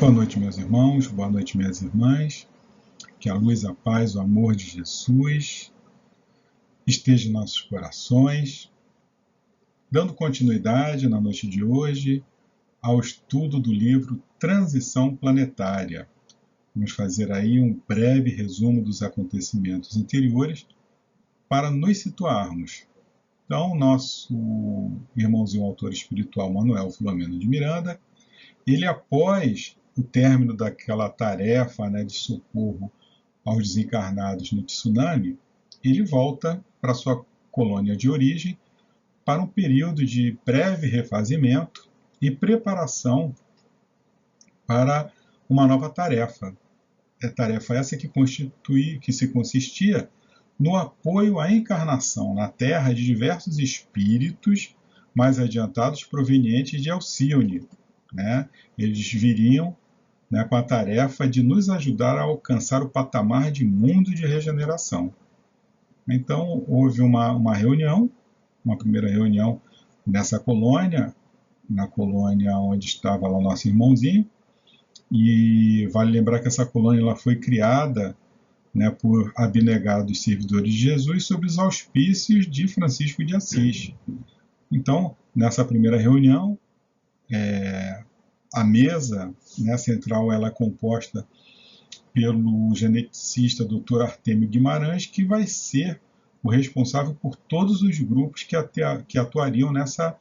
Boa noite, meus irmãos, boa noite, minhas irmãs. Que a luz, a paz, o amor de Jesus esteja em nossos corações, dando continuidade na noite de hoje ao estudo do livro Transição Planetária. Vamos fazer aí um breve resumo dos acontecimentos anteriores para nos situarmos. Então, nosso irmãozinho autor espiritual Manuel Filomeno de Miranda, ele após o término daquela tarefa, de socorro aos desencarnados no tsunami, ele volta para sua colônia de origem para um período de breve refazimento e preparação para uma nova tarefa. É tarefa essa que consistia no apoio à encarnação na Terra de diversos espíritos mais adiantados provenientes de Alcione. Eles viriam com a tarefa de nos ajudar a alcançar o patamar de mundo de regeneração. Então, houve uma reunião, uma primeira reunião nessa colônia, na colônia onde estava lá o nosso irmãozinho, e vale lembrar que essa colônia ela foi criada por abnegados servidores de Jesus sob os auspícios de Francisco de Assis. Então, nessa primeira reunião, a mesa central ela é composta pelo geneticista Dr. Artêmio Guimarães, que vai ser o responsável por todos os grupos que atuariam nessa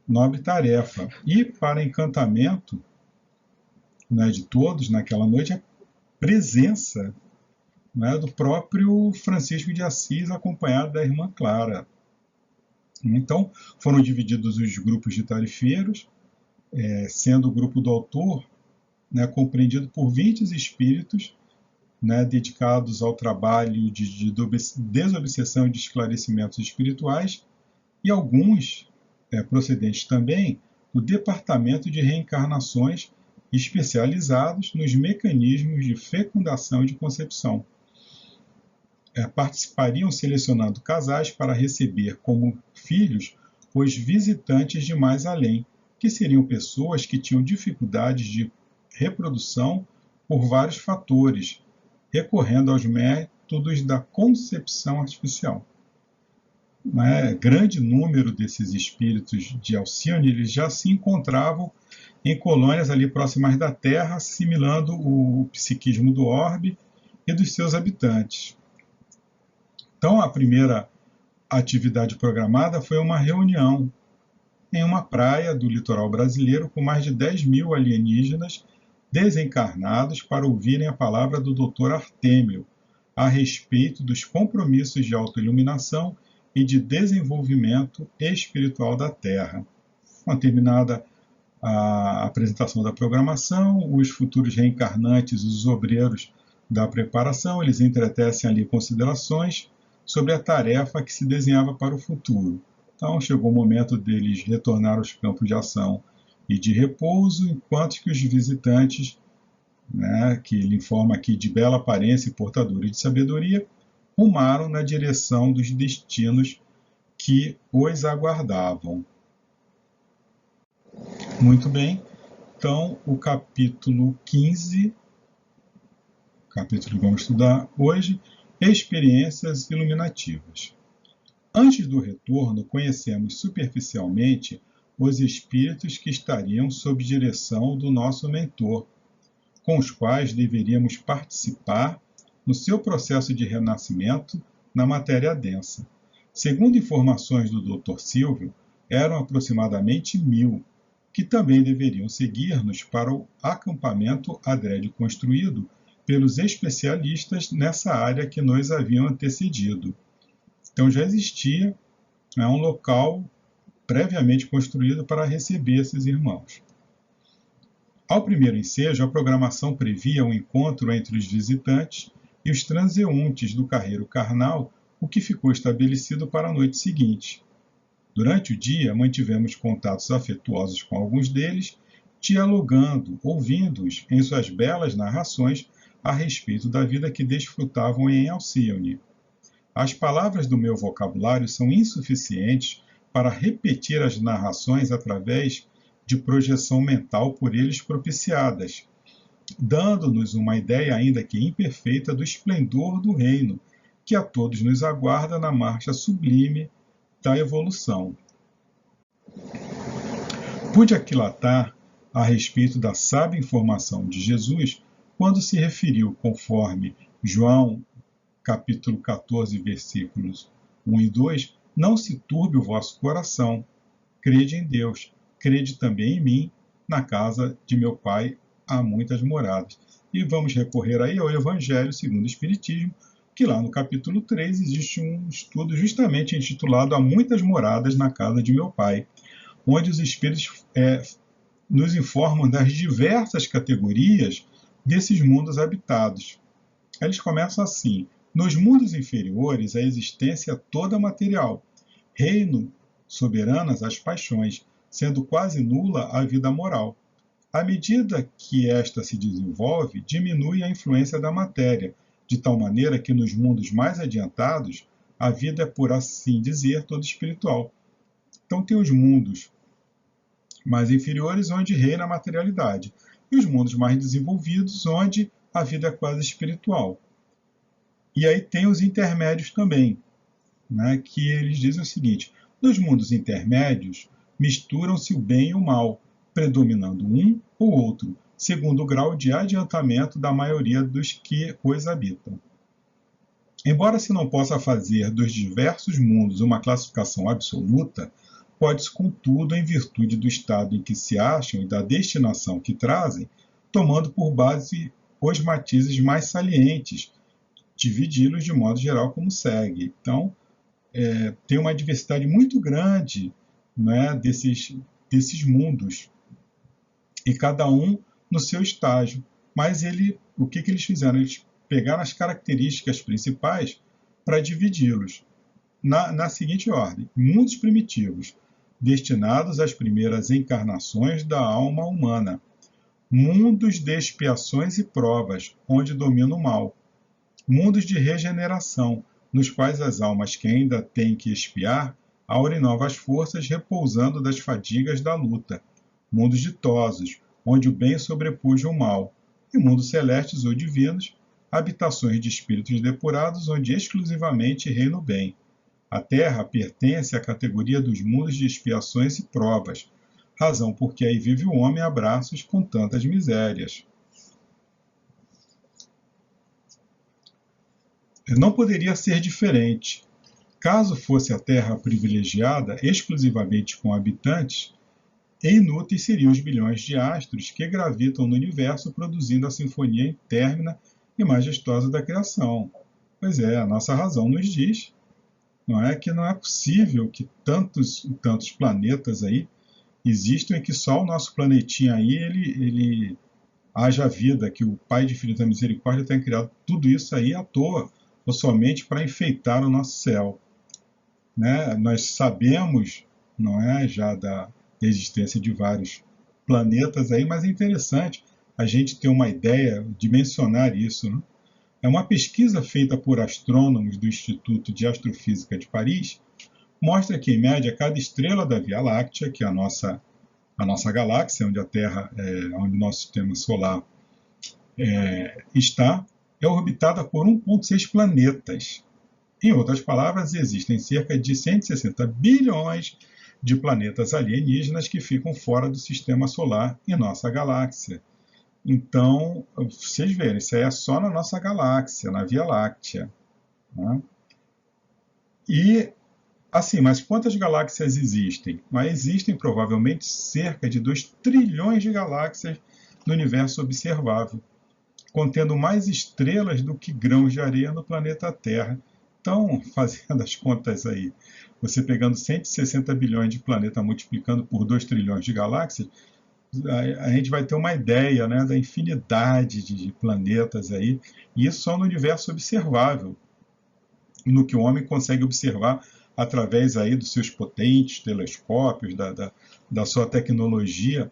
nobre tarefa. E, para encantamento de todos naquela noite, a presença do próprio Francisco de Assis, acompanhado da irmã Clara. Então, foram divididos os grupos de tarefeiros, sendo o grupo do autor compreendido por 20 espíritos dedicados ao trabalho de desobsessão e de esclarecimentos espirituais, e alguns procedentes também do Departamento de Reencarnações, especializados nos mecanismos de fecundação e de concepção. Participariam selecionando casais para receber como filhos os visitantes de mais além, que seriam pessoas que tinham dificuldades de reprodução por vários fatores, recorrendo aos métodos da concepção artificial. Grande número desses espíritos de Alcione eles já se encontravam em colônias ali próximas da Terra, assimilando o psiquismo do orbe e dos seus habitantes. Então, a primeira atividade programada foi uma reunião em uma praia do litoral brasileiro com mais de 10 mil alienígenas desencarnados para ouvirem a palavra do Dr. Artêmio a respeito dos compromissos de autoiluminação e de desenvolvimento espiritual da Terra. Terminada a apresentação da programação, os futuros reencarnantes, os obreiros da preparação, eles entretecem ali considerações sobre a tarefa que se desenhava para o futuro. Então, chegou o momento deles retornar aos campos de ação e de repouso, enquanto que os visitantes, que ele informa aqui de bela aparência e portadores de sabedoria, rumaram na direção dos destinos que os aguardavam. Muito bem, então o capítulo 15, capítulo que vamos estudar hoje, experiências iluminativas. Antes do retorno, conhecemos superficialmente os espíritos que estariam sob direção do nosso mentor, com os quais deveríamos participar no seu processo de renascimento na matéria densa. Segundo informações do Dr. Silvio, eram aproximadamente 1000, que também deveriam seguir-nos para o acampamento adrede construído pelos especialistas nessa área que nos haviam antecedido. Então já existia um local previamente construído para receber esses irmãos. Ao primeiro ensejo, a programação previa um encontro entre os visitantes e os transeuntes do carreiro carnal, o que ficou estabelecido para a noite seguinte. Durante o dia, mantivemos contatos afetuosos com alguns deles, dialogando, ouvindo-os em suas belas narrações a respeito da vida que desfrutavam em Alcione. As palavras do meu vocabulário são insuficientes para repetir as narrações através de projeção mental por eles propiciadas, dando-nos uma ideia ainda que imperfeita do esplendor do reino, que a todos nos aguarda na marcha sublime da evolução. Pude aquilatar a respeito da sábia informação de Jesus quando se referiu, conforme João capítulo 14, versículos 1 e 2, não se turbe o vosso coração, crede em Deus, crede também em mim, na casa de meu Pai há muitas moradas. E vamos recorrer aí ao Evangelho segundo o Espiritismo, que lá no capítulo 3 existe um estudo justamente intitulado Há muitas moradas na casa de meu Pai, onde os Espíritos nos informam das diversas categorias desses mundos habitados. Eles começam assim: nos mundos inferiores, a existência é toda material, reino soberanas as paixões, sendo quase nula a vida moral. À medida que esta se desenvolve, diminui a influência da matéria, de tal maneira que nos mundos mais adiantados, a vida é, por assim dizer, toda espiritual. Então tem os mundos mais inferiores, onde reina a materialidade, e os mundos mais desenvolvidos, onde a vida é quase espiritual. E aí tem os intermédios também, né, que eles dizem o seguinte: nos mundos intermédios misturam-se o bem e o mal, predominando um ou outro, segundo o grau de adiantamento da maioria dos que os habitam. Embora se não possa fazer dos diversos mundos uma classificação absoluta, pode-se, contudo, em virtude do estado em que se acham e da destinação que trazem, tomando por base os matizes mais salientes, dividi-los de modo geral como segue. Então, tem uma diversidade muito grande, né, desses mundos, e cada um no seu estágio. Mas o que eles fizeram? Eles pegaram as características principais para dividi-los na seguinte ordem: mundos primitivos, destinados às primeiras encarnações da alma humana, mundos de expiações e provas, onde domina o mal, mundos de regeneração, nos quais as almas que ainda têm que expiar aurem novas forças, repousando das fadigas da luta, mundos ditosos, onde o bem sobrepuja o mal, e mundos celestes ou divinos, habitações de espíritos depurados, onde exclusivamente reina o bem. A Terra pertence à categoria dos mundos de expiações e provas, razão porque aí vive o homem a braços com tantas misérias. Não poderia ser diferente. Caso fosse a Terra privilegiada exclusivamente com habitantes, inúteis seriam os bilhões de astros que gravitam no universo, produzindo a sinfonia interna e majestosa da criação. Pois é, a nossa razão nos diz, não é, que não é possível que tantos planetas aí existam e que só o nosso planetinha aí ele haja vida, que o Pai de infinita misericórdia tenha criado tudo isso aí à toa, ou somente para enfeitar o nosso céu. Né? Nós sabemos, não é, já da existência de vários planetas aí, mas é interessante a gente ter uma ideia de mencionar isso. Né? É uma pesquisa feita por astrônomos do Instituto de Astrofísica de Paris, mostra que, em média, cada estrela da Via Láctea, que é a nossa galáxia, onde a Terra, onde o nosso sistema solar está, é orbitada por 1,6 planetas. Em outras palavras, existem cerca de 160 bilhões de planetas alienígenas que ficam fora do sistema solar em nossa galáxia. Então, vocês verem, isso aí é só na nossa galáxia, na Via Láctea. Né? E, assim, mas quantas galáxias existem? Mas existem provavelmente cerca de 2 trilhões de galáxias no universo observável, contendo mais estrelas do que grãos de areia no planeta Terra. Então, fazendo as contas aí, você pegando 160 bilhões de planetas multiplicando por 2 trilhões de galáxias, a gente vai ter uma ideia, né, da infinidade de planetas aí, e isso só no universo observável, no que o homem consegue observar através aí dos seus potentes telescópios, da sua tecnologia,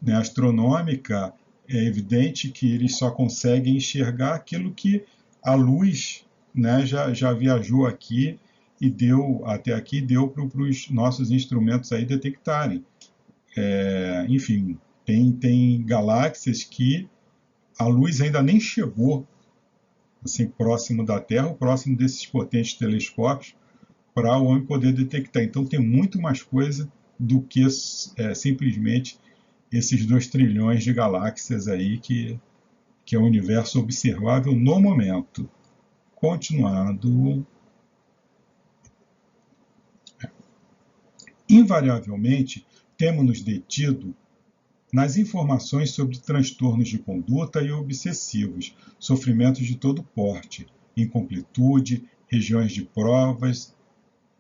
né, astronômica. É evidente que eles só conseguem enxergar aquilo que a luz, né, já viajou aqui e deu para os nossos instrumentos aí detectarem. Enfim, tem galáxias que a luz ainda nem chegou assim, próximo da Terra, ou próximo desses potentes telescópios, para o homem poder detectar. Então tem muito mais coisa do que simplesmente esses 2 trilhões de galáxias aí que é o universo observável no momento. Continuando. Invariavelmente, temos nos detido nas informações sobre transtornos de conduta e obsessivos, sofrimentos de todo porte, incompletude, regiões de provas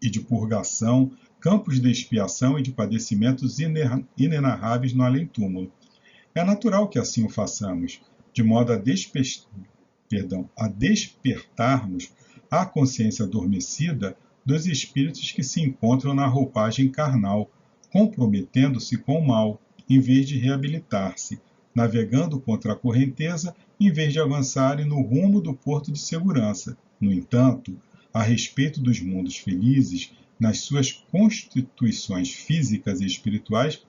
e de purgação, campos de expiação e de padecimentos inenarráveis no além-túmulo. É natural que assim o façamos, de modo a despertarmos a consciência adormecida dos espíritos que se encontram na roupagem carnal, comprometendo-se com o mal, em vez de reabilitar-se, navegando contra a correnteza, em vez de avançarem no rumo do porto de segurança. No entanto, a respeito dos mundos felizes, nas suas constituições físicas e espirituais,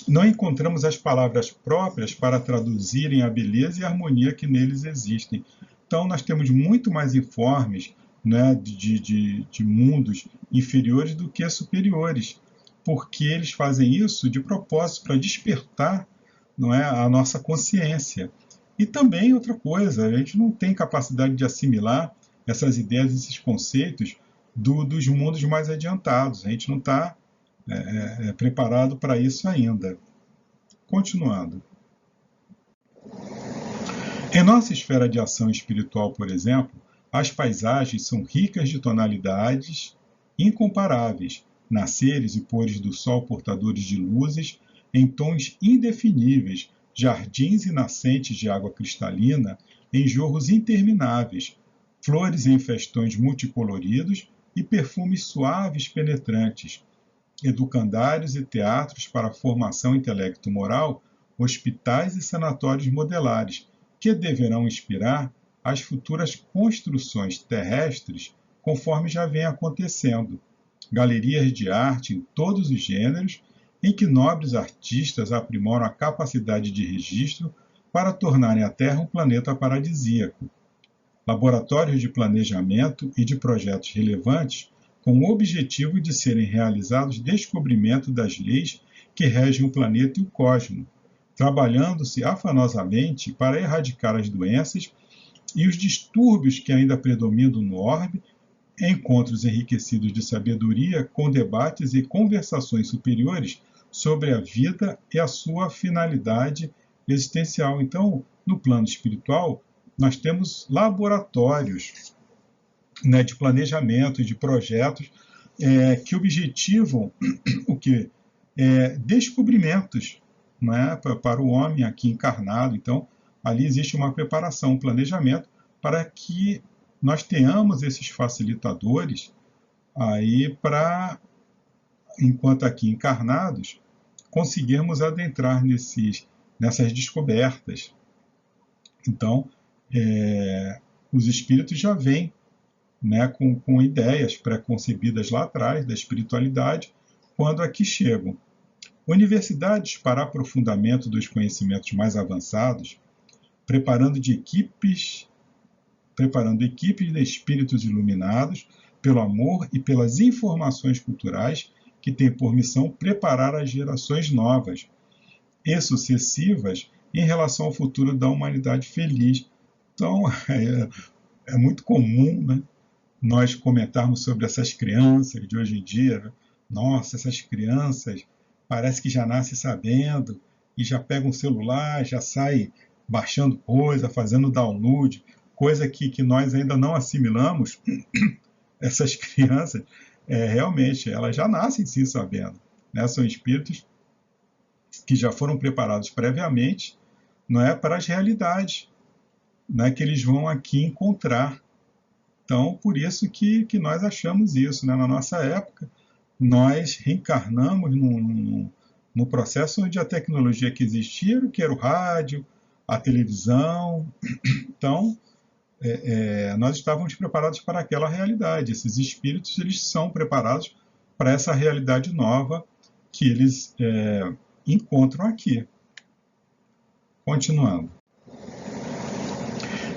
não encontramos as palavras próprias para traduzirem a beleza e a harmonia que neles existem. Então, nós temos muito mais informes, né, de mundos inferiores do que superiores, porque eles fazem isso de propósito para despertar, não é, a nossa consciência. E também outra coisa, a gente não tem capacidade de assimilar essas ideias, esses conceitos dos mundos mais adiantados. A gente não está preparado para isso ainda. Continuando. Em nossa esfera de ação espiritual, por exemplo, as paisagens são ricas de tonalidades incomparáveis, nasceres e pores do sol portadores de luzes em tons indefiníveis, jardins e nascentes de água cristalina em jorros intermináveis, flores em festões multicoloridos e perfumes suaves penetrantes, educandários e teatros para a formação intelecto-moral, hospitais e sanatórios modelares, que deverão inspirar as futuras construções terrestres conforme já vem acontecendo. Galerias de arte em todos os gêneros, em que nobres artistas aprimoram a capacidade de registro para tornarem a Terra um planeta paradisíaco. Laboratórios de planejamento e de projetos relevantes com o objetivo de serem realizados descobrimento das leis que regem o planeta e o cosmos, trabalhando-se afanosamente para erradicar as doenças e os distúrbios que ainda predominam no orbe, encontros enriquecidos de sabedoria com debates e conversações superiores sobre a vida e a sua finalidade existencial. Então, no plano espiritual, nós temos laboratórios, né, de planejamento e de projetos que objetivam o quê? Descobrimentos, né, para o homem aqui encarnado. Então, ali existe uma preparação, um planejamento para que nós tenhamos esses facilitadores aí para, enquanto aqui encarnados, conseguirmos adentrar nessas descobertas. Então, os espíritos já vêm, né, com ideias pré-concebidas lá atrás da espiritualidade, quando aqui chegam. Universidades para aprofundamento dos conhecimentos mais avançados, preparando equipes de espíritos iluminados pelo amor e pelas informações culturais que têm por missão preparar as gerações novas e sucessivas em relação ao futuro da humanidade feliz. Então, é muito comum, né, nós comentarmos sobre essas crianças de hoje em dia. Né? Nossa, essas crianças parece que já nascem sabendo e já pegam um celular, já sai baixando coisa, fazendo download, coisa que nós ainda não assimilamos. Essas crianças, realmente, elas já nascem sim sabendo. Né? São espíritos que já foram preparados previamente, não é, para as realidades, né, que eles vão aqui encontrar. Então, por isso que nós achamos isso. Né? Na nossa época, nós reencarnamos no processo onde a tecnologia que existia, que era o rádio, a televisão. Então, nós estávamos preparados para aquela realidade. Esses espíritos, eles são preparados para essa realidade nova que eles encontram aqui. Continuando.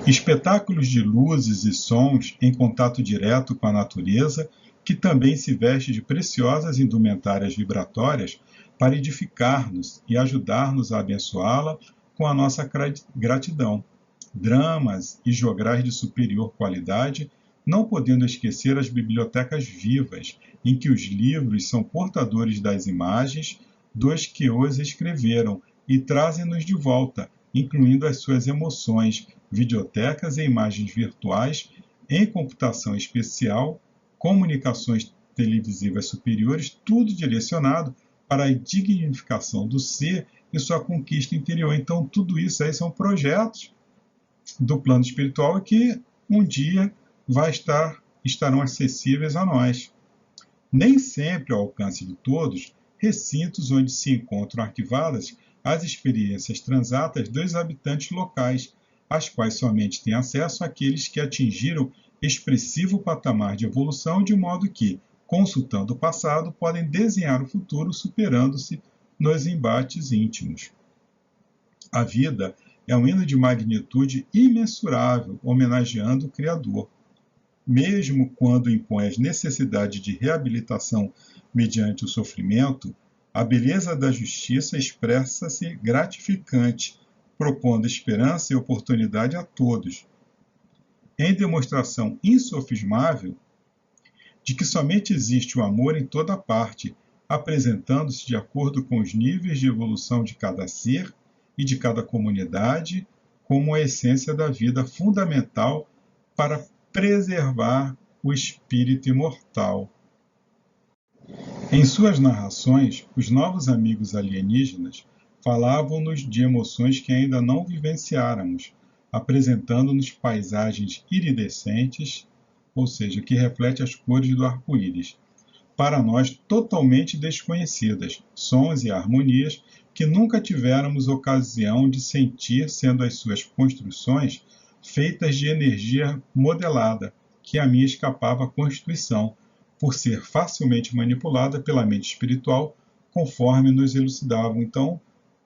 Espetáculos de luzes e sons em contato direto com a natureza, que também se veste de preciosas indumentárias vibratórias para edificar-nos e ajudar-nos a abençoá-la com a nossa gratidão. Dramas e jograis de superior qualidade, não podendo esquecer as bibliotecas vivas, em que os livros são portadores das imagens dos que os escreveram e trazem-nos de volta, incluindo as suas emoções, videotecas e imagens virtuais em computação especial, comunicações televisivas superiores, tudo direcionado para a dignificação do ser e sua conquista interior. Então, tudo isso aí são projetos do plano espiritual que um dia estarão acessíveis a nós. Nem sempre ao alcance de todos, recintos onde se encontram arquivadas as experiências transatas dos habitantes locais, às quais somente têm acesso aqueles que atingiram expressivo patamar de evolução, de modo que, consultando o passado, podem desenhar o futuro superando-se nos embates íntimos. A vida é um hino de magnitude imensurável, homenageando o Criador. Mesmo quando impõe as necessidades de reabilitação mediante o sofrimento, a beleza da justiça expressa-se gratificante, propondo esperança e oportunidade a todos, em demonstração insofismável de que somente existe o amor em toda parte, apresentando-se de acordo com os níveis de evolução de cada ser e de cada comunidade, como a essência da vida fundamental para preservar o espírito imortal. Em suas narrações, os novos amigos alienígenas falavam-nos de emoções que ainda não vivenciáramos, apresentando-nos paisagens iridescentes, ou seja, que refletem as cores do arco-íris, para nós totalmente desconhecidas, sons e harmonias que nunca tivéramos ocasião de sentir, sendo as suas construções feitas de energia modelada, que a mim escapava à constituição, por ser facilmente manipulada pela mente espiritual, conforme nos elucidavam. Então,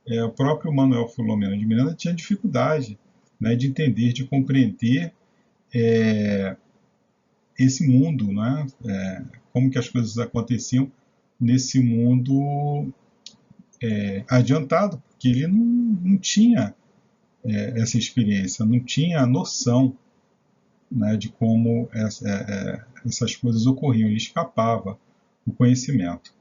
o próprio Manuel Filomeno de Miranda tinha dificuldade, né, de entender, de compreender esse mundo, né, como que as coisas aconteciam nesse mundo adiantado, porque ele não tinha essa experiência, não tinha a noção, né, de como essas coisas ocorriam, ele escapava do conhecimento.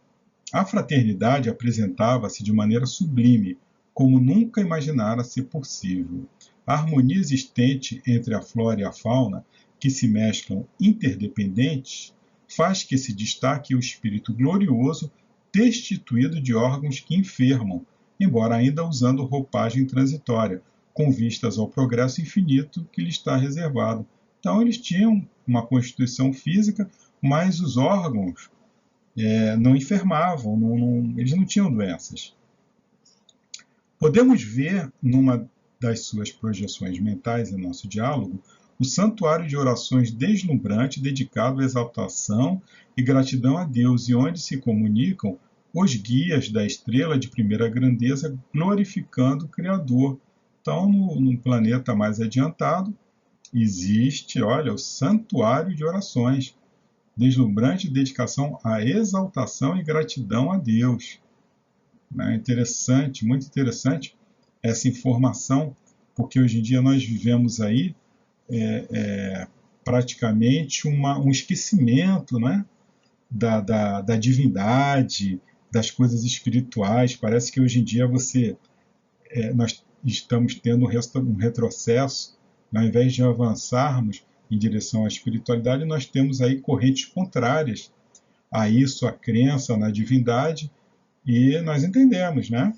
A fraternidade apresentava-se de maneira sublime, como nunca imaginara ser possível. A harmonia existente entre a flora e a fauna, que se mesclam interdependentes, faz que se destaque o espírito glorioso destituído de órgãos que enfermam, embora ainda usando roupagem transitória, com vistas ao progresso infinito que lhe está reservado. Então, eles tinham uma constituição física, mas os órgãos não enfermavam, eles não tinham doenças. Podemos ver, numa das suas projeções mentais em nosso diálogo, o santuário de orações deslumbrante dedicado à exaltação e gratidão a Deus, e onde se comunicam os guias da estrela de primeira grandeza, glorificando o Criador. Então, no planeta mais adiantado, existe, olha, o santuário de orações, deslumbrante dedicação à exaltação e gratidão a Deus. Interessante, muito interessante essa informação, porque hoje em dia nós vivemos aí praticamente um esquecimento, né, da divindade, das coisas espirituais. Parece que hoje em dia nós estamos tendo um retrocesso. Ao invés de avançarmos em direção à espiritualidade, nós temos aí correntes contrárias a isso, a crença na divindade, e nós entendemos, né,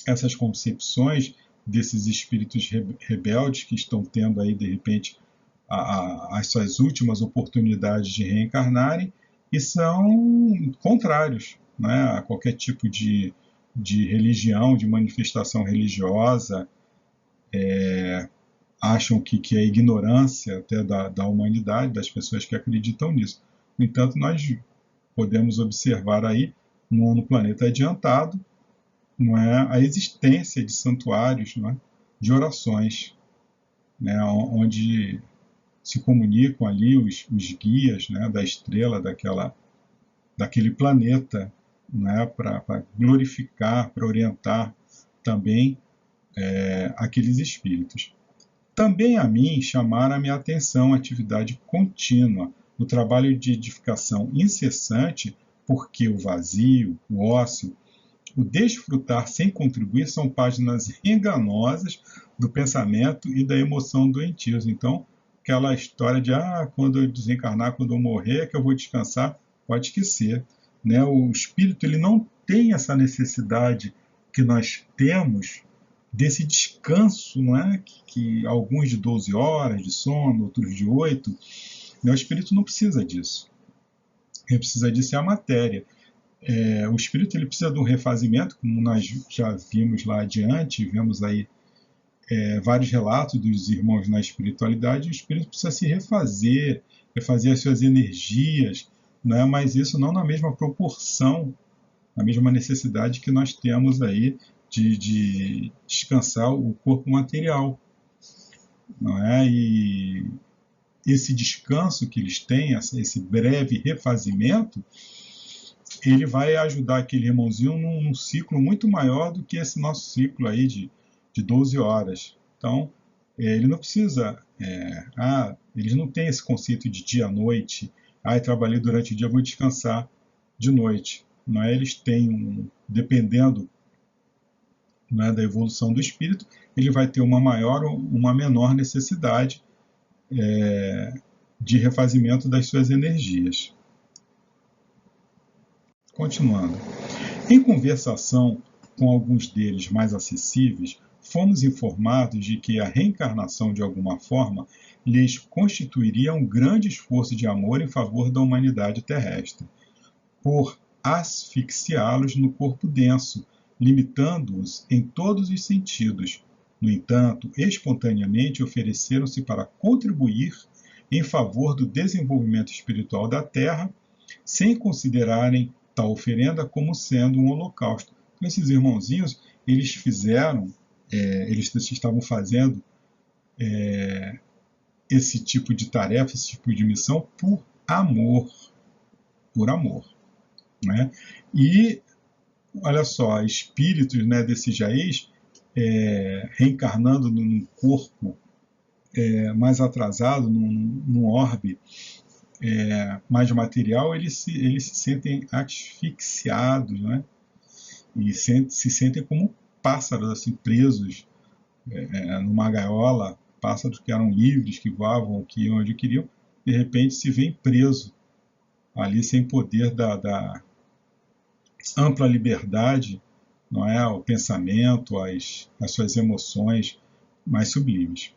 essas concepções desses espíritos rebeldes que estão tendo aí, de repente, as suas últimas oportunidades de reencarnarem, e são contrários, né, a qualquer tipo de religião, de manifestação religiosa. Acham que é ignorância até da humanidade, das pessoas que acreditam nisso. No entanto, nós podemos observar aí, no planeta adiantado, não é, a existência de santuários, não é, de orações. né, onde se comunicam ali os guias, né, da estrela, daquele planeta, né, para glorificar, para orientar também aqueles espíritos. Também a mim chamaram a minha atenção a atividade contínua, o trabalho de edificação incessante, porque o vazio, o ócio, o desfrutar sem contribuir são páginas enganosas do pensamento e da emoção doentios. Então, aquela história de quando eu desencarnar, quando eu morrer, é que eu vou descansar, pode esquecer. Né? O espírito ele não tem essa necessidade que nós temos desse descanso, não é? Que alguns de 12 horas de sono, outros de 8, né? O espírito não precisa disso. Ele precisa disso é a matéria. O espírito ele precisa de um refazimento, como nós já vimos lá adiante, vemos aí vários relatos dos irmãos na espiritualidade. O espírito precisa se refazer as suas energias, né? Mas isso não na mesma proporção, na mesma necessidade que nós temos aí de descansar o corpo material, não é? E esse descanso que eles têm, esse breve refazimento, ele vai ajudar aquele irmãozinho num ciclo muito maior do que esse nosso ciclo aí de 12 horas. Então, ele não precisa... eles não têm esse conceito de dia-noite. Eu trabalhei durante o dia, vou descansar de noite. Não é? Eles têm, dependendo, né, da evolução do espírito, ele vai ter uma maior ou uma menor necessidade de refazimento das suas energias. Continuando. Em conversação com alguns deles mais acessíveis, fomos informados de que a reencarnação, de alguma forma, lhes constituiria um grande esforço de amor em favor da humanidade terrestre, por asfixiá-los no corpo denso, limitando-os em todos os sentidos. No entanto, espontaneamente ofereceram-se para contribuir em favor do desenvolvimento espiritual da Terra, sem considerarem tal oferenda como sendo um holocausto. Então, esses irmãozinhos, eles fizeram, eles estavam fazendo esse tipo de tarefa, esse tipo de missão por amor. Por amor. Né? E, olha só, espíritos, né, desse Jaez, reencarnando num corpo mais atrasado, num orbe mais material, eles se sentem asfixiados, né? E se sentem como pássaros assim, presos numa gaiola, pássaros que eram livres, que voavam, que iam onde queriam, de repente se veem presos ali sem poder da ampla liberdade, não é, o pensamento, as suas emoções mais sublimes.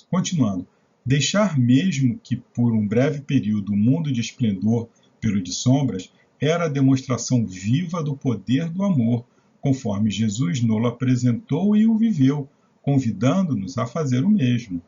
Continuando. Deixar mesmo que por um breve período o mundo de esplendor pelo de sombras era a demonstração viva do poder do amor, conforme Jesus nos apresentou e o viveu, convidando-nos a fazer o mesmo.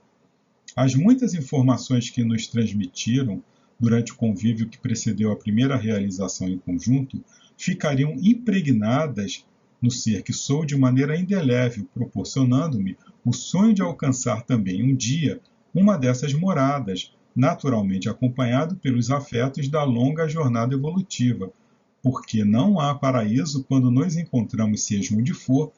As muitas informações que nos transmitiram durante o convívio que precedeu a primeira realização em conjunto ficariam impregnadas no ser que sou de maneira indelével, proporcionando-me o sonho de alcançar também um dia uma dessas moradas, naturalmente acompanhado pelos afetos da longa jornada evolutiva, porque não há paraíso quando nos encontramos, seja onde for,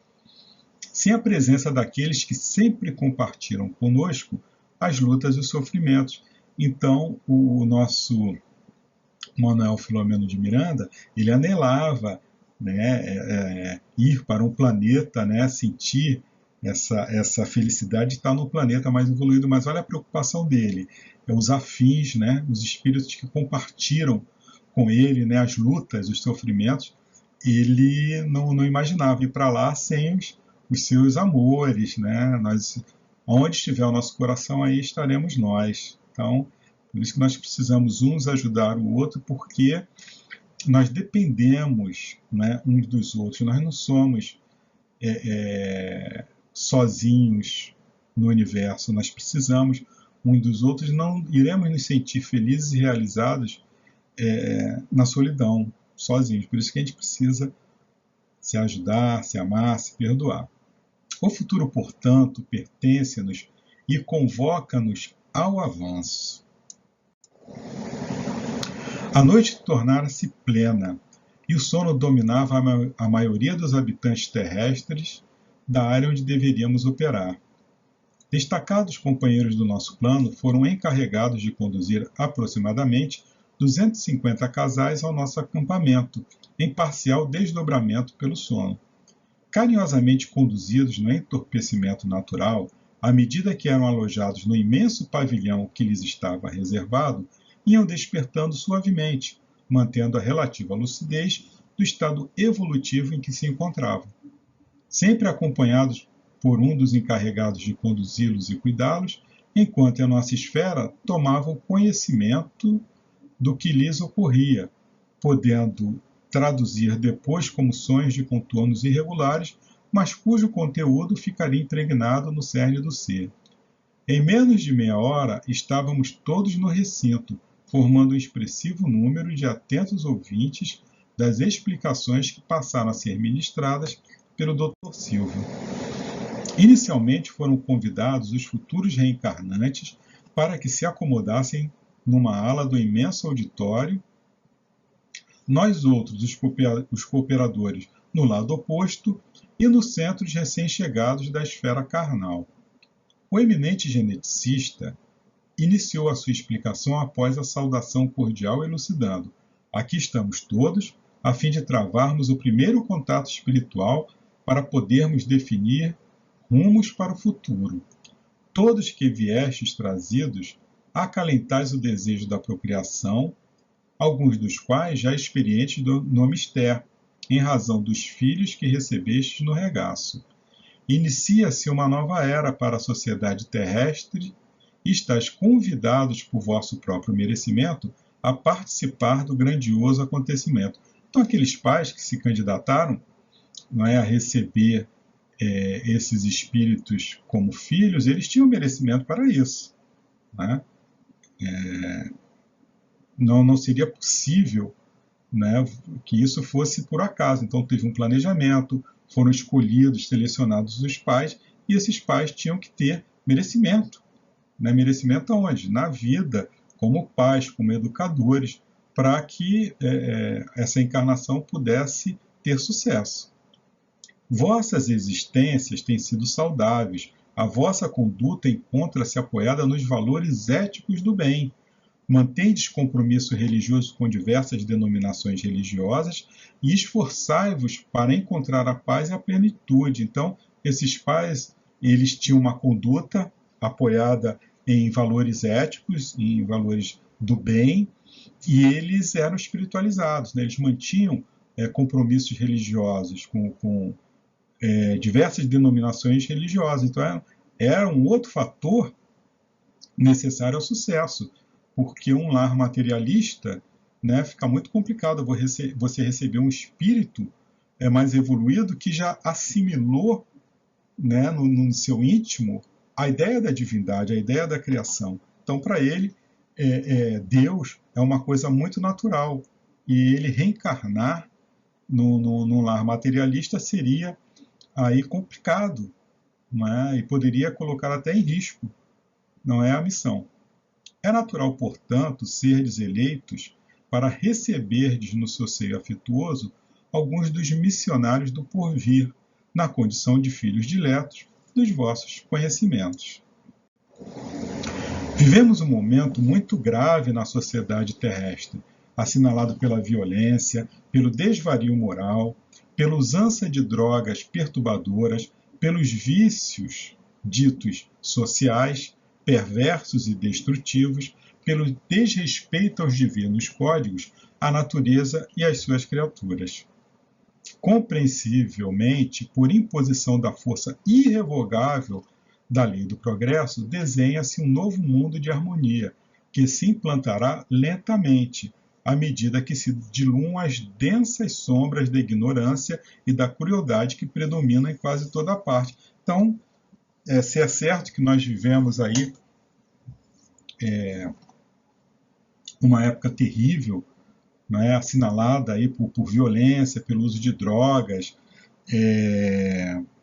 sem a presença daqueles que sempre compartilham conosco as lutas e os sofrimentos. Então, o nosso Manuel Filomeno de Miranda, ele anelava, né, ir para um planeta, né, sentir essa felicidade de estar no planeta mais evoluído, mas olha a preocupação dele, os afins, né, os espíritos que compartilham com ele, né, as lutas, os sofrimentos, ele não imaginava ir para lá sem os seus amores, né, onde estiver o nosso coração, aí estaremos nós. Então, por isso que nós precisamos uns ajudar o outro, porque nós dependemos, né, uns dos outros, nós não somos sozinhos no universo, nós precisamos uns dos outros, não iremos nos sentir felizes e realizados na solidão, sozinhos. Por isso que a gente precisa se ajudar, se amar, se perdoar. O futuro, portanto, pertence-nos e convoca-nos ao avanço. A noite tornara-se plena, e o sono dominava a maioria dos habitantes terrestres da área onde deveríamos operar. Destacados companheiros do nosso plano foram encarregados de conduzir aproximadamente 250 casais ao nosso acampamento, em parcial desdobramento pelo sono. Carinhosamente conduzidos no entorpecimento natural, à medida que eram alojados no imenso pavilhão que lhes estava reservado, iam despertando suavemente, mantendo a relativa lucidez do estado evolutivo em que se encontravam. Sempre acompanhados por um dos encarregados de conduzi-los e cuidá-los, enquanto a nossa esfera tomava o conhecimento do que lhes ocorria, podendo traduzir depois como sonhos de contornos irregulares, mas cujo conteúdo ficaria impregnado no cerne do ser. Em menos de meia hora, estávamos todos no recinto, formando um expressivo número de atentos ouvintes das explicações que passaram a ser ministradas pelo Dr. Silvio. Inicialmente foram convidados os futuros reencarnantes para que se acomodassem numa ala do imenso auditório, nós outros, os cooperadores, no lado oposto e no centro os recém-chegados da esfera carnal. O eminente geneticista iniciou a sua explicação após a saudação cordial elucidando: aqui estamos todos, a fim de travarmos o primeiro contato espiritual para podermos definir rumos para o futuro. Todos que viestes trazidos, acalentais o desejo da procriação, alguns dos quais já experientes no mistério, em razão dos filhos que recebestes no regaço. Inicia-se uma nova era para a sociedade terrestre e estáis convidados por vosso próprio merecimento a participar do grandioso acontecimento. Então, aqueles pais que se candidataram, não é, a receber esses espíritos como filhos, eles tinham merecimento para isso, né? Não seria possível, né, que isso fosse por acaso. Então teve um planejamento, foram escolhidos, selecionados os pais, e esses pais tinham que ter merecimento. Né? Merecimento aonde? Na vida, como pais, como educadores, para que essa encarnação pudesse ter sucesso. Vossas existências têm sido saudáveis, a vossa conduta encontra-se apoiada nos valores éticos do bem. Mantendes compromisso religioso com diversas denominações religiosas e esforçai-vos para encontrar a paz e a plenitude. Então, esses pais, eles tinham uma conduta apoiada em valores éticos, em valores do bem, e eles eram espiritualizados, né? Eles mantinham compromissos religiosos com diversas denominações religiosas. Então, era um outro fator necessário ao sucesso, porque um lar materialista, né, fica muito complicado você receber um espírito mais evoluído que já assimilou, né, no seu íntimo a ideia da divindade, a ideia da criação. Então, para ele, Deus é uma coisa muito natural, e ele reencarnar num lar materialista seria aí complicado, não é? E poderia colocar até em risco, não é a missão. É natural, portanto, serdes eleitos para receberdes no seu seio afetuoso alguns dos missionários do porvir, na condição de filhos diletos dos vossos conhecimentos. Vivemos um momento muito grave na sociedade terrestre, assinalado pela violência, pelo desvario moral, pela usança de drogas perturbadoras, pelos vícios ditos sociais, perversos e destrutivos, pelo desrespeito aos divinos códigos, à natureza e às suas criaturas. Compreensivelmente, por imposição da força irrevogável da lei do progresso, desenha-se um novo mundo de harmonia, que se implantará lentamente, à medida que se diluam as densas sombras da ignorância e da crueldade que predominam em quase toda parte. Então, se é certo que nós vivemos aí uma época terrível, né, assinalada aí por violência, pelo uso de drogas,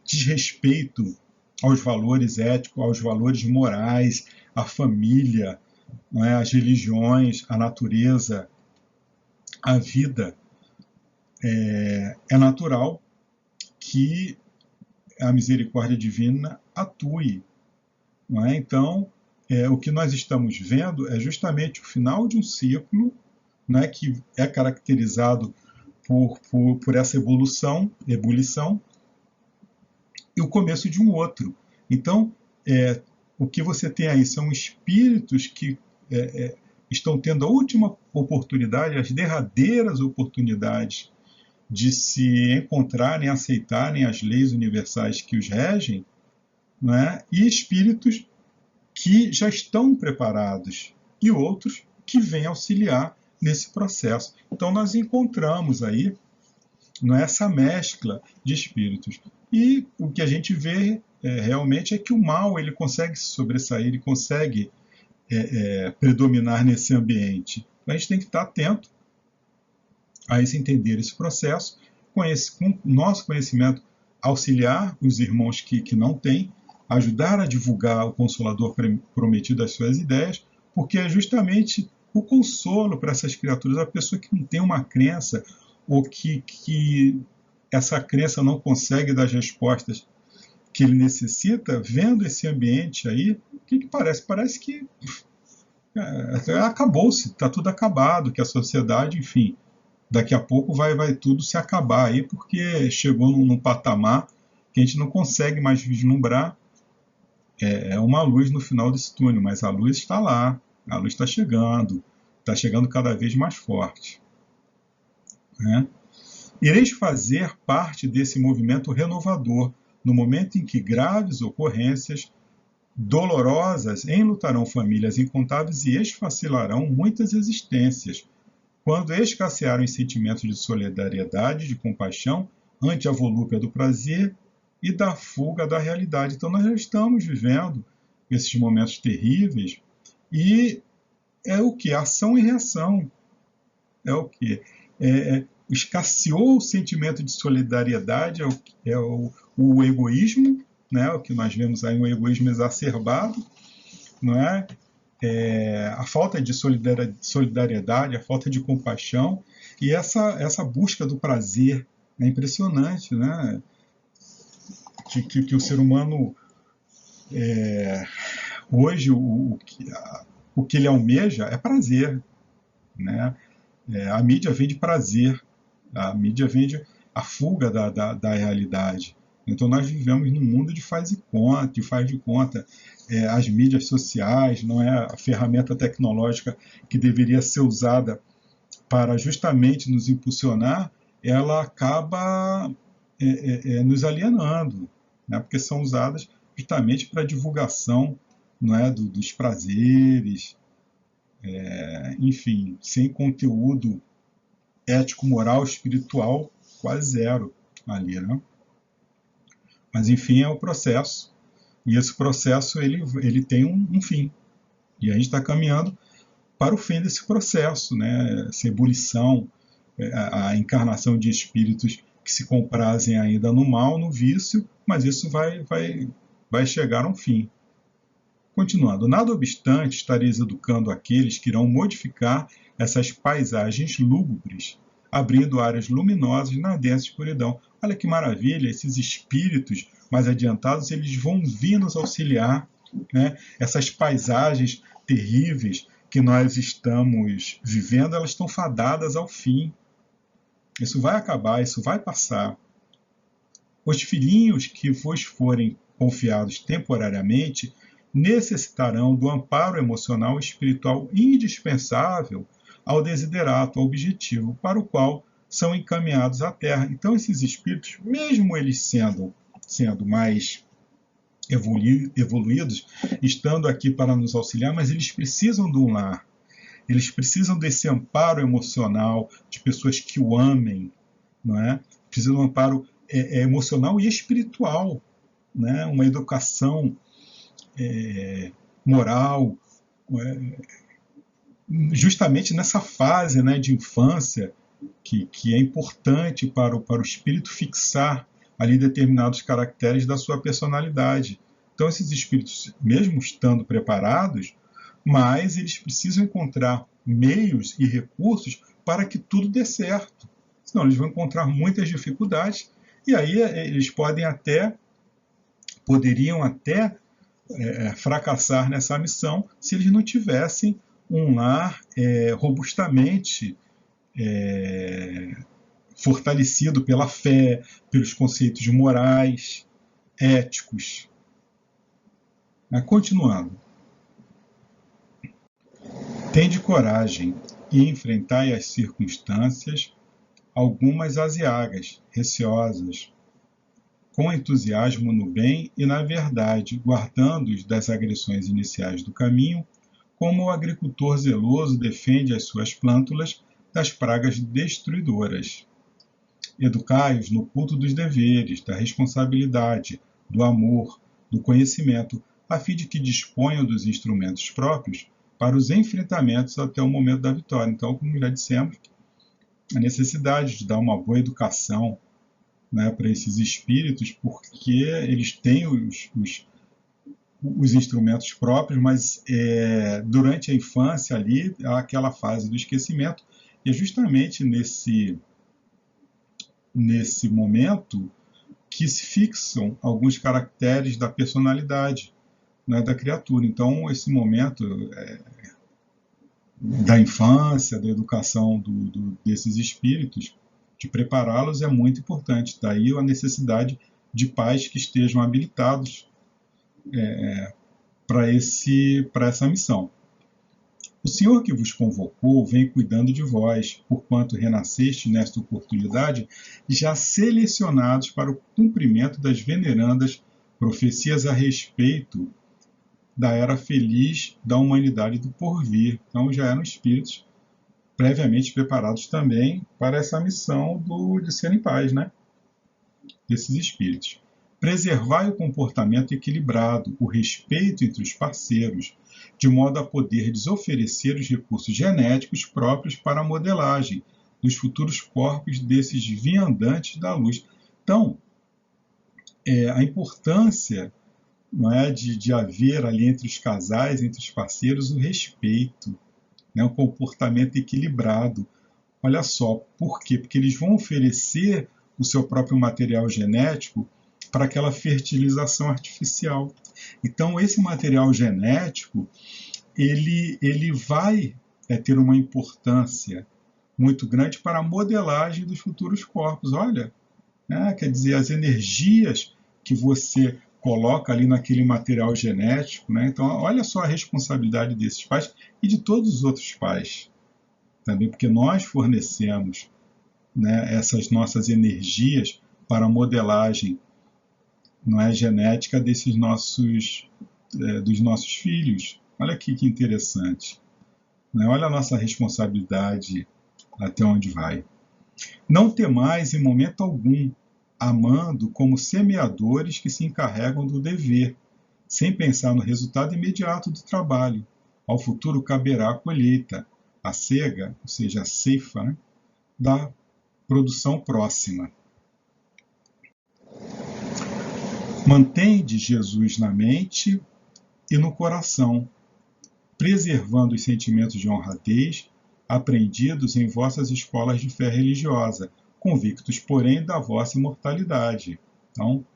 desrespeito aos valores éticos, aos valores morais, à família, não é? Às religiões, à natureza, à vida. É natural que a misericórdia divina atue. Não é? Então, o que nós estamos vendo é justamente o final de um ciclo, né, que é caracterizado por essa ebulição, e o começo de um outro. Então, o que você tem aí são espíritos que estão tendo a última oportunidade, as derradeiras oportunidades de se encontrarem, aceitarem as leis universais que os regem, né? E espíritos que já estão preparados e outros que vêm auxiliar nesse processo. Então nós encontramos aí, não é, essa mescla de espíritos. E o que a gente vê realmente é que o mal ele consegue se sobressair, ele consegue predominar nesse ambiente. Então, a gente tem que estar atento a entender esse processo, com nosso conhecimento, auxiliar os irmãos que não têm, ajudar a divulgar o Consolador prometido, as suas ideias, porque é justamente o consolo para essas criaturas, a pessoa que não tem uma crença, ou que essa crença não consegue dar as respostas que ele necessita, vendo esse ambiente aí, o que parece? Parece que acabou-se, está tudo acabado, que a sociedade, enfim, daqui a pouco vai tudo se acabar aí, porque chegou num patamar que a gente não consegue mais vislumbrar uma luz no final desse túnel, mas a luz está lá, a luz está chegando cada vez mais forte. Né? Ireis fazer parte desse movimento renovador, no momento em que graves ocorrências dolorosas enlutarão famílias incontáveis e esfacelarão muitas existências, quando escassearem os sentimentos de solidariedade, de compaixão, ante a volúpia do prazer e da fuga da realidade. Então nós já estamos vivendo esses momentos terríveis e é o que? Ação e reação. É o que? Escasseou o sentimento de solidariedade, o egoísmo, né? O que nós vemos aí, um egoísmo exacerbado, não é? A falta de solidariedade, a falta de compaixão e essa busca do prazer. É impressionante, né? Que o ser humano, hoje, o que ele almeja é prazer. Né? A mídia vende prazer, a mídia vende a fuga da realidade. Então nós vivemos num mundo de faz de conta. As mídias sociais, não é a ferramenta tecnológica que deveria ser usada para justamente nos impulsionar, ela acaba nos alienando, né? Porque são usadas justamente para divulgação, não é, dos prazeres, enfim, sem conteúdo ético, moral, espiritual, quase zero ali, né? Mas enfim, é o processo. E esse processo ele tem um fim. E a gente está caminhando para o fim desse processo, né? Essa ebulição, a encarnação de espíritos que se comprazem ainda no mal, no vício, mas isso vai chegar a um fim. Continuando, nada obstante, estareis educando aqueles que irão modificar essas paisagens lúgubres, abrindo áreas luminosas na densa escuridão. Olha que maravilha, esses espíritos mais adiantados, eles vão vir nos auxiliar, né? Essas paisagens terríveis que nós estamos vivendo, elas estão fadadas ao fim. Isso vai acabar, isso vai passar. Os filhinhos que vos forem confiados temporariamente necessitarão do amparo emocional e espiritual indispensável ao desiderato, ao objetivo para o qual são encaminhados à Terra. Então esses espíritos, mesmo eles sendo mais evoluídos, estando aqui para nos auxiliar, mas eles precisam de um lar. Eles precisam desse amparo emocional, de pessoas que o amem, não é? Precisam de um amparo emocional e espiritual, né? Uma educação moral, justamente nessa fase, né, de infância, que é importante para o espírito fixar ali determinados caracteres da sua personalidade. Então, esses espíritos, mesmo estando preparados, mas eles precisam encontrar meios e recursos para que tudo dê certo. Senão, eles vão encontrar muitas dificuldades e aí eles poderiam até fracassar nessa missão se eles não tivessem um lar robustamente fortalecido pela fé, pelos conceitos morais, éticos. Continuando. Tende coragem e enfrentai as circunstâncias, algumas aziagas, receosas, com entusiasmo no bem e na verdade, guardando-os das agressões iniciais do caminho, como o agricultor zeloso defende as suas plântulas das pragas destruidoras. Educai-os no culto dos deveres, da responsabilidade, do amor, do conhecimento, a fim de que disponham dos instrumentos próprios para os enfrentamentos até o momento da vitória. Então, como já dissemos, a necessidade de dar uma boa educação, né, para esses espíritos, porque eles têm os instrumentos próprios, mas durante a infância ali, há aquela fase do esquecimento, e é justamente nesse momento que se fixam alguns caracteres da personalidade, né, da criatura. Então, esse momento da infância, da educação desses espíritos, de prepará-los é muito importante. Daí a necessidade de pais que estejam habilitados para essa missão. O Senhor que vos convocou vem cuidando de vós, porquanto renasceste nesta oportunidade, já selecionados para o cumprimento das venerandas profecias a respeito da era feliz da humanidade do porvir. Então já eram espíritos previamente preparados também para essa missão de serem pais, né? Desses espíritos. Preservai o comportamento equilibrado, o respeito entre os parceiros, de modo a poderdes oferecer os recursos genéticos próprios para a modelagem dos futuros corpos desses viandantes da luz. Então, a importância, não é, de haver ali entre os casais, entre os parceiros, o respeito, né, um comportamento equilibrado. Olha só, por quê? Porque eles vão oferecer o seu próprio material genético para aquela fertilização artificial. Então, esse material genético, ele vai ter uma importância muito grande para a modelagem dos futuros corpos. Olha, né, quer dizer, as energias que você coloca ali naquele material genético, né? Então, olha só a responsabilidade desses pais e de todos os outros pais também, porque nós fornecemos, né, essas nossas energias para a modelagem, não é, genética dos nossos filhos. Olha aqui que interessante, né? Olha a nossa responsabilidade até onde vai. Não temais em momento algum, amando como semeadores que se encarregam do dever, sem pensar no resultado imediato do trabalho. Ao futuro caberá a colheita, a cega, ou seja, a ceifa, né, da produção próxima. Mantende Jesus na mente e no coração, preservando os sentimentos de honradez aprendidos em vossas escolas de fé religiosa, convictos, porém, da vossa imortalidade. Então,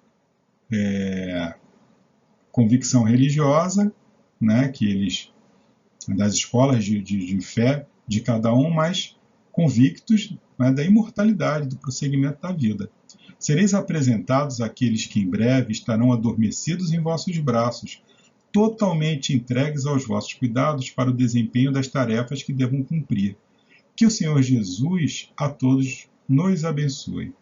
convicção religiosa, né, que eles, das escolas de fé de cada um, mas convictos, né, da imortalidade, do prosseguimento da vida. Sereis apresentados àqueles que em breve estarão adormecidos em vossos braços, totalmente entregues aos vossos cuidados para o desempenho das tarefas que devam cumprir. Que o Senhor Jesus a todos nos abençoe.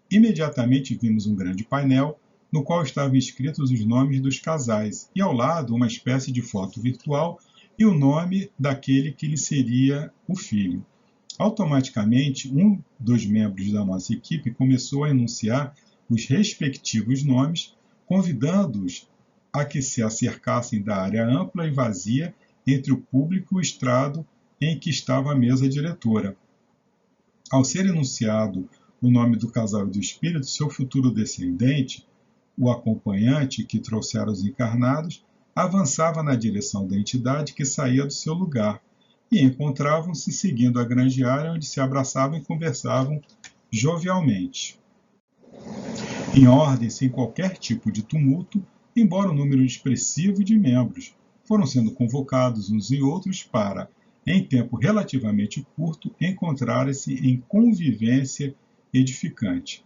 Imediatamente vimos um grande painel no qual estavam escritos os nomes dos casais e ao lado uma espécie de foto virtual e o nome daquele que lhe seria o filho. Automaticamente, um dos membros da nossa equipe começou a enunciar os respectivos nomes, convidando-os a que se acercassem da área ampla e vazia entre o público e o estrado em que estava a mesa diretora. Ao ser enunciado o nome do casal e do espírito, seu futuro descendente, O acompanhante que trouxera os encarnados avançava na direção da entidade que saía do seu lugar, e encontravam-se seguindo a grande área onde se abraçavam e conversavam jovialmente. Em ordem, sem qualquer tipo de tumulto, embora o número expressivo de membros, foram sendo convocados uns e outros para, em tempo relativamente curto, encontrarem-se em convivência edificante.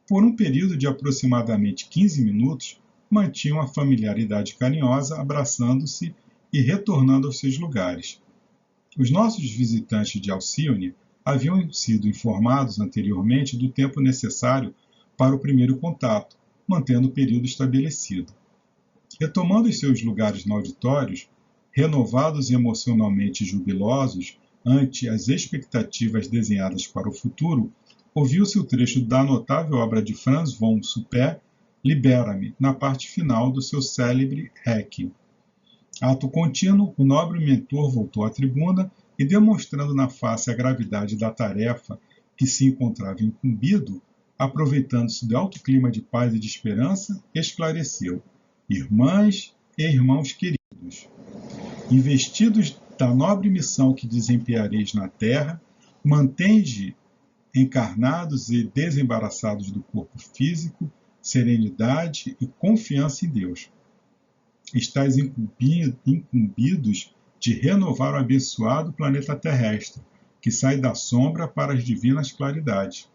Por um período de aproximadamente 15 minutos, mantinham a familiaridade carinhosa, abraçando-se e retornando aos seus lugares. Os nossos visitantes de Alcione haviam sido informados anteriormente do tempo necessário para o primeiro contato, mantendo o período estabelecido. Retomando os seus lugares no auditório, renovados e emocionalmente jubilosos ante as expectativas desenhadas para o futuro, ouviu-se o trecho da notável obra de Franz von Suppé, Libera-me, na parte final do seu célebre Requiem. Ato contínuo, o nobre mentor voltou à tribuna e, demonstrando na face a gravidade da tarefa que se encontrava incumbido, aproveitando-se do alto clima de paz e de esperança, esclareceu: irmãs e irmãos queridos, investidos da nobre missão que desempenhareis na terra, mantende encarnados e desembaraçados do corpo físico, serenidade e confiança em Deus. Estais incumbidos de renovar o abençoado planeta terrestre, que sai da sombra para as divinas claridades.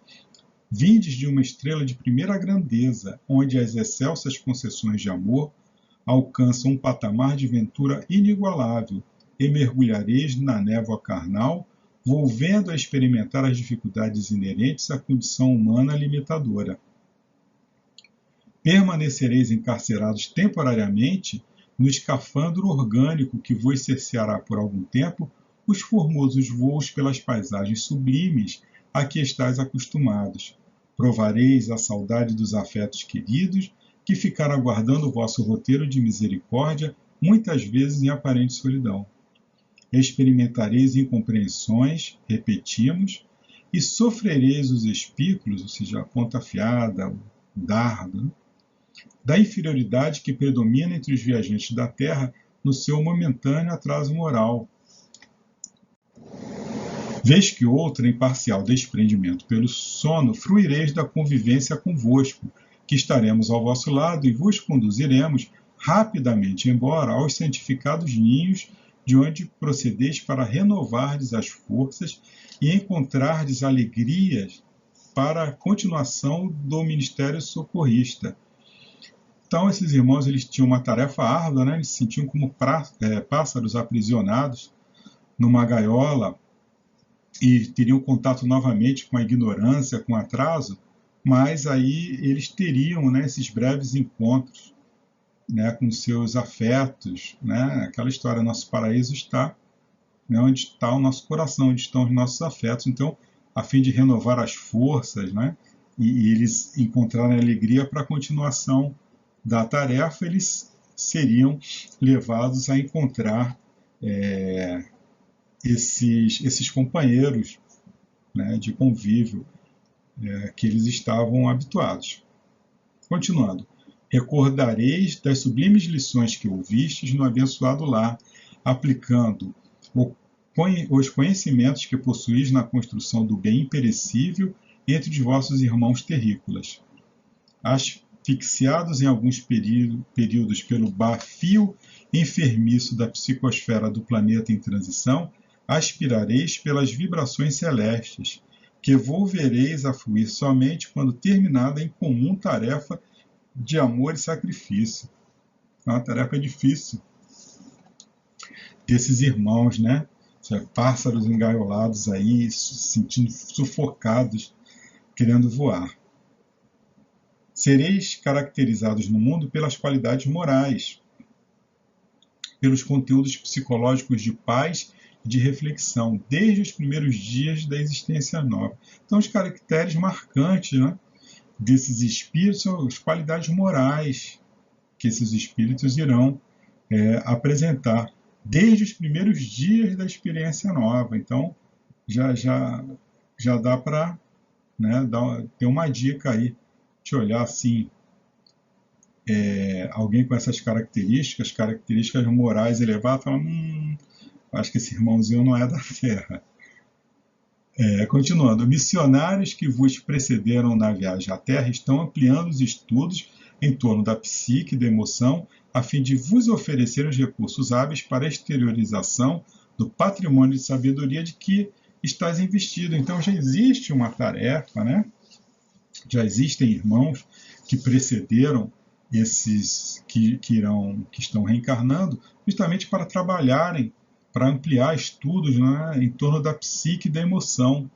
Vindes de uma estrela de primeira grandeza, onde as excelsas concessões de amor alcançam um patamar de ventura inigualável, e mergulhareis na névoa carnal, volvendo a experimentar as dificuldades inerentes à condição humana limitadora. Permanecereis encarcerados temporariamente no escafandro orgânico que vos cerceará por algum tempo os formosos voos pelas paisagens sublimes a que estáis acostumados. Provareis a saudade dos afetos queridos que ficaram aguardando o vosso roteiro de misericórdia, muitas vezes em aparente solidão. Experimentareis incompreensões, repetimos, e sofrereis os espículos, ou seja, a ponta afiada, o dardo, da inferioridade que predomina entre os viajantes da Terra no seu momentâneo atraso moral. Vez que outra, em parcial desprendimento pelo sono, fruireis da convivência convosco, que estaremos ao vosso lado e vos conduziremos rapidamente embora aos santificados ninhos de onde procedeis para renovardes as forças e encontrardes alegrias para a continuação do ministério socorrista. Então, esses irmãos eles tinham uma tarefa árdua, né? Eles se sentiam como pássaros aprisionados numa gaiola e teriam contato novamente com a ignorância, com o atraso, mas aí eles teriam, né, esses breves encontros, né, com seus afetos, né? Aquela história, nosso paraíso está, né, onde está o nosso coração, onde estão os nossos afetos. Então, a fim de renovar as forças, né, e eles encontrarem alegria para a continuação da tarefa, eles seriam levados a encontrar esses companheiros, né, de convívio que eles estavam habituados. Continuando. Recordareis das sublimes lições que ouvistes no abençoado lar, aplicando os conhecimentos que possuís na construção do bem imperecível entre os vossos irmãos terrícolas. Asfixiados em alguns períodos pelo bafio enfermiço da psicosfera do planeta em transição, aspirareis pelas vibrações celestes, que volvereis a fluir somente quando terminada a incomum tarefa de amor e sacrifício. É uma tarefa difícil desses irmãos, né? Pássaros engaiolados aí, se sentindo sufocados, querendo voar. Sereis caracterizados no mundo pelas qualidades morais, pelos conteúdos psicológicos de paz e de reflexão, desde os primeiros dias da existência nova. Então, os caracteres marcantes, né, desses espíritos são as qualidades morais que esses espíritos irão apresentar desde os primeiros dias da experiência nova. Então, já dá para, né, ter uma dica aí, de olhar assim alguém com essas características morais elevadas, fala, acho que esse irmãozinho não é da Terra. Continuando, missionários que vos precederam na viagem à Terra estão ampliando os estudos em torno da psique e da emoção, a fim de vos oferecer os recursos hábeis para a exteriorização do patrimônio de sabedoria de que estás investido. Então já existe uma tarefa, né? Já existem irmãos que precederam esses que estão reencarnando, justamente para trabalharem, para ampliar estudos, né, em torno da psique e da emoção,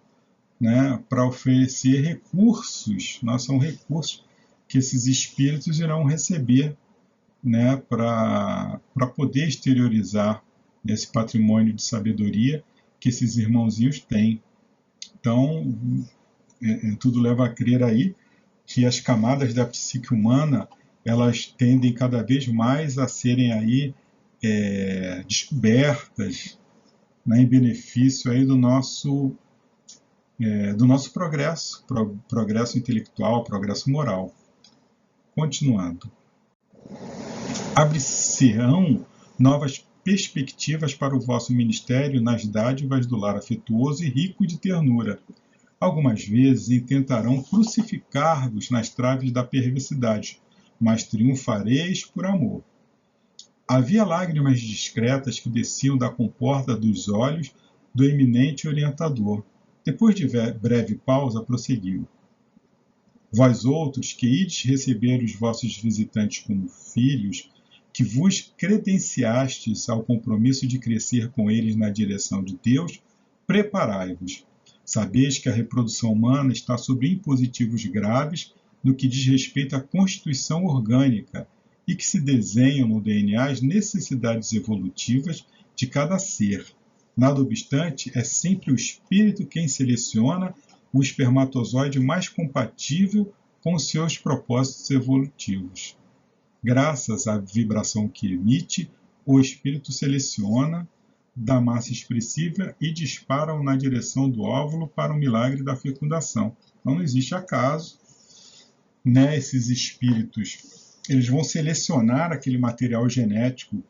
né, para oferecer recursos, são recursos que esses espíritos irão receber, né, para poder exteriorizar esse patrimônio de sabedoria que esses irmãozinhos têm. Então, tudo leva a crer aí que as camadas da psique humana, elas tendem cada vez mais a serem aí descobertas, né, em benefício aí do nosso progresso intelectual, progresso moral. Continuando. Abre-se-ão novas perspectivas para o vosso ministério nas dádivas do lar afetuoso e rico de ternura. Algumas vezes intentarão crucificar-vos nas traves da perversidade, mas triunfareis por amor. Havia lágrimas discretas que desciam da comporta dos olhos do eminente orientador. Depois de breve pausa, prosseguiu. Vós outros, que ides receber os vossos visitantes como filhos, que vos credenciastes ao compromisso de crescer com eles na direção de Deus, preparai-vos. Sabeis que a reprodução humana está sob impositivos graves no que diz respeito à constituição orgânica e que se desenham no DNA as necessidades evolutivas de cada ser. Nada obstante, é sempre o espírito quem seleciona o espermatozoide mais compatível com os seus propósitos evolutivos. Graças à vibração que emite, o espírito seleciona da massa expressiva e dispara-o na direção do óvulo para o milagre da fecundação. Então não existe acaso, né? Esses espíritos, eles vão selecionar aquele material genético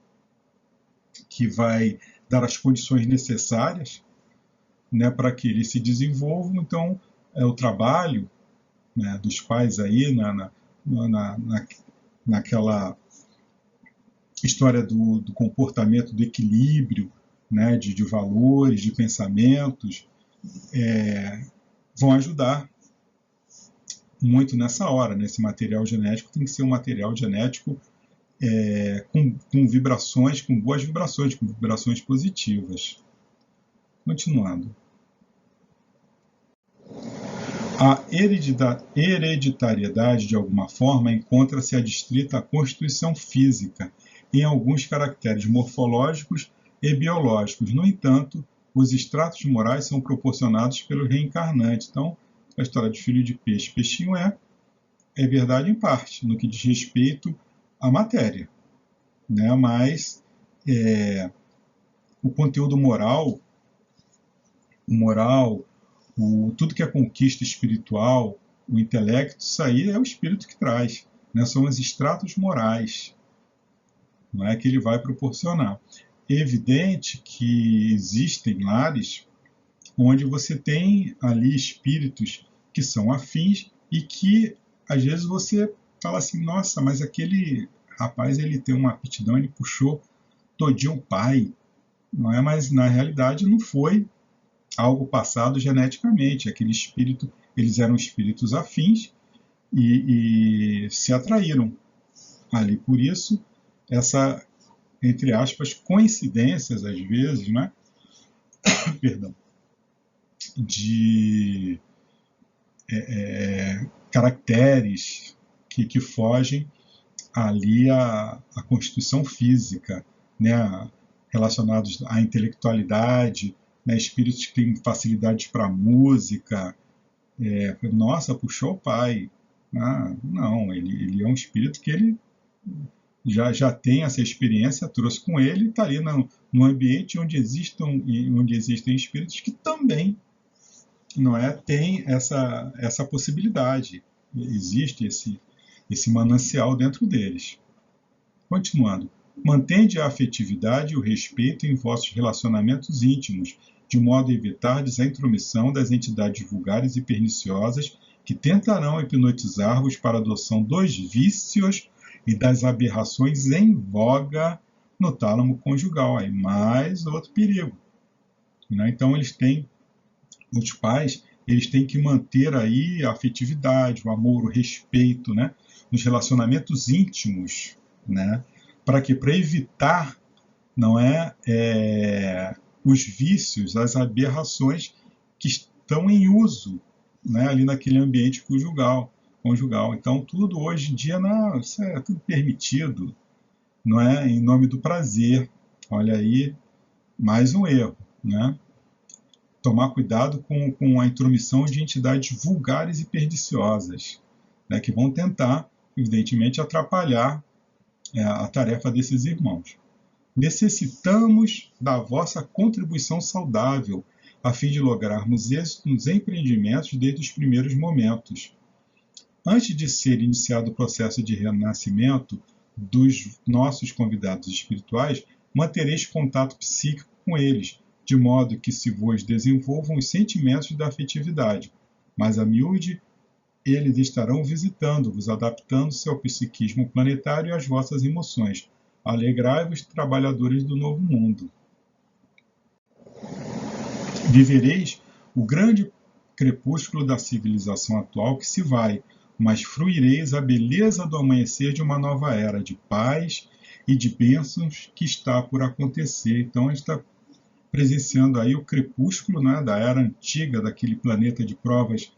que vai dar as condições necessárias, né, para que eles se desenvolvam. Então, é o trabalho, né, dos pais aí naquela história do comportamento, do equilíbrio, né, de valores, de pensamentos, vão ajudar muito nessa hora. Né? Esse material genético tem que ser um material genético com vibrações, com boas vibrações, com vibrações positivas. Continuando. A hereditariedade, de alguma forma, encontra-se adstrita à constituição física, em alguns caracteres morfológicos e biológicos. No entanto, os estratos morais são proporcionados pelo reencarnante. Então, a história de filho de peixe, peixinho é verdade em parte, no que diz respeito à matéria. Né? Mas o conteúdo moral, tudo que é conquista espiritual, o intelecto, isso aí é o espírito que traz. Né? São os estratos morais, não é, que ele vai proporcionar. É evidente que existem lares onde você tem ali espíritos que são afins e que, às vezes, você fala assim, nossa, mas aquele rapaz, ele tem uma aptidão, ele puxou todinho o pai, não é? Mas, na realidade, não foi algo passado geneticamente. Aquele espírito, eles eram espíritos afins e se atraíram ali. Por isso, essa, entre aspas, coincidências, às vezes, né? Perdão, de caracteres que fogem ali à constituição física, né? Relacionados à intelectualidade, né? Espíritos que têm facilidades para música. Nossa, puxou o pai. Não, ele é um espírito que ele já tem essa experiência, trouxe com ele, e está ali num ambiente onde existem espíritos que também, não é, tem essa possibilidade. Existe esse manancial dentro deles. Continuando. Mantende a afetividade e o respeito em vossos relacionamentos íntimos, de modo a evitardes a intromissão das entidades vulgares e perniciosas que tentarão hipnotizar-vos para a adoção dos vícios e das aberrações em voga no tálamo conjugal. Aí mais outro perigo. Então os pais, eles têm que manter aí a afetividade, o amor, o respeito, nos relacionamentos íntimos, para que, para evitar, os vícios, as aberrações que estão em uso, ali naquele ambiente conjugal. Então, tudo hoje em dia, isso é tudo permitido, em nome do prazer. Olha aí, mais um erro, Tomar cuidado com a intromissão de entidades vulgares e perniciosas, que vão tentar, evidentemente, atrapalhar a tarefa desses irmãos. Necessitamos da vossa contribuição saudável, a fim de lograrmos êxito nos empreendimentos desde os primeiros momentos. Antes de ser iniciado o processo de renascimento dos nossos convidados espirituais, mantereis contato psíquico com eles, de modo que se vos desenvolvam os sentimentos da afetividade. Mas a miúde, eles estarão visitando-vos, adaptando-se ao psiquismo planetário e às vossas emoções. Alegrai-vos, trabalhadores do novo mundo. Vivereis o grande crepúsculo da civilização atual que se vai, mas fruireis a beleza do amanhecer de uma nova era de paz e de bênçãos que está por acontecer. Então, a gente está presenciando aí o crepúsculo da era antiga, daquele planeta de provas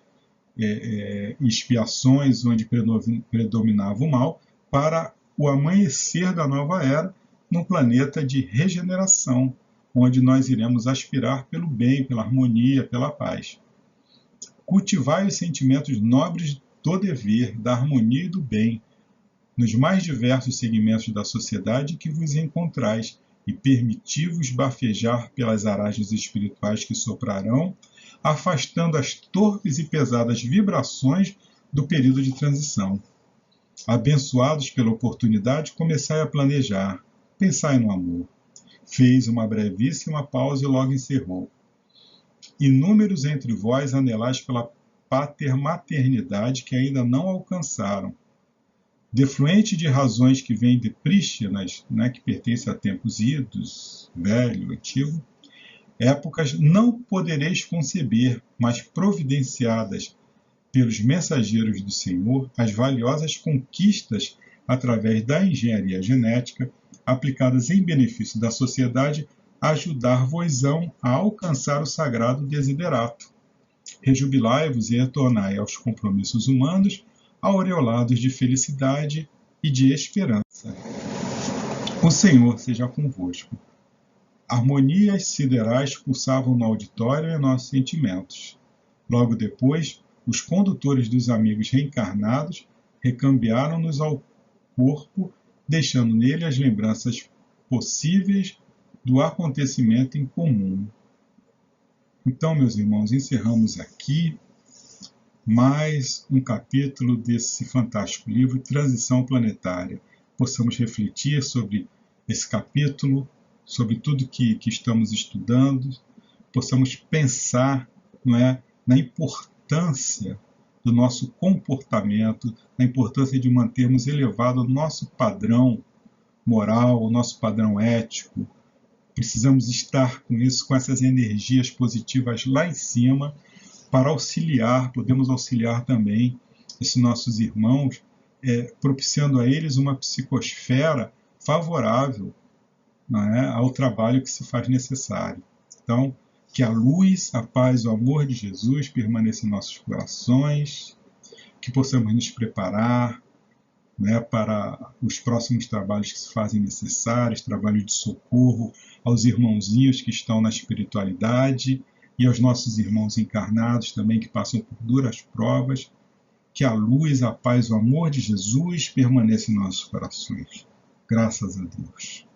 e expiações, onde predominava o mal, para o amanhecer da nova era, num planeta de regeneração, onde nós iremos aspirar pelo bem, pela harmonia, pela paz. Cultivai os sentimentos nobres do dever, da harmonia e do bem, nos mais diversos segmentos da sociedade que vos encontrais, e permiti-vos bafejar pelas aragens espirituais que soprarão, afastando as torpes e pesadas vibrações do período de transição. Abençoados pela oportunidade, começai a planejar, pensai no amor. Fez uma brevíssima pausa e logo encerrou. Inúmeros entre vós anelais pela paternidade que ainda não alcançaram. Defluente de razões que vêm de prístinas, que pertencem a tempos idos, velho, antigo, épocas não podereis conceber, mas providenciadas pelos mensageiros do Senhor, as valiosas conquistas através da engenharia genética, aplicadas em benefício da sociedade, ajudar-vos-ão a alcançar o sagrado desiderato. Rejubilai-vos e retornai aos compromissos humanos, aureolados de felicidade e de esperança. O Senhor seja convosco. Harmonias siderais pulsavam no auditório e em nossos sentimentos. Logo depois, os condutores dos amigos reencarnados recambiaram-nos ao corpo, deixando nele as lembranças possíveis do acontecimento em comum. Então, meus irmãos, encerramos aqui mais um capítulo desse fantástico livro, Transição Planetária. Possamos refletir sobre esse capítulo, sobre tudo que estamos estudando, possamos pensar na importância do nosso comportamento, na importância de mantermos elevado o nosso padrão moral, o nosso padrão ético. Precisamos estar com isso, com essas energias positivas lá em cima, para auxiliar, podemos auxiliar também esses nossos irmãos, propiciando a eles uma psicosfera favorável ao trabalho que se faz necessário. Então, que a luz, a paz, o amor de Jesus permaneça em nossos corações, que possamos nos preparar para os próximos trabalhos que se fazem necessários, trabalho de socorro aos irmãozinhos que estão na espiritualidade e aos nossos irmãos encarnados também que passam por duras provas, que a luz, a paz, o amor de Jesus permaneça em nossos corações. Graças a Deus.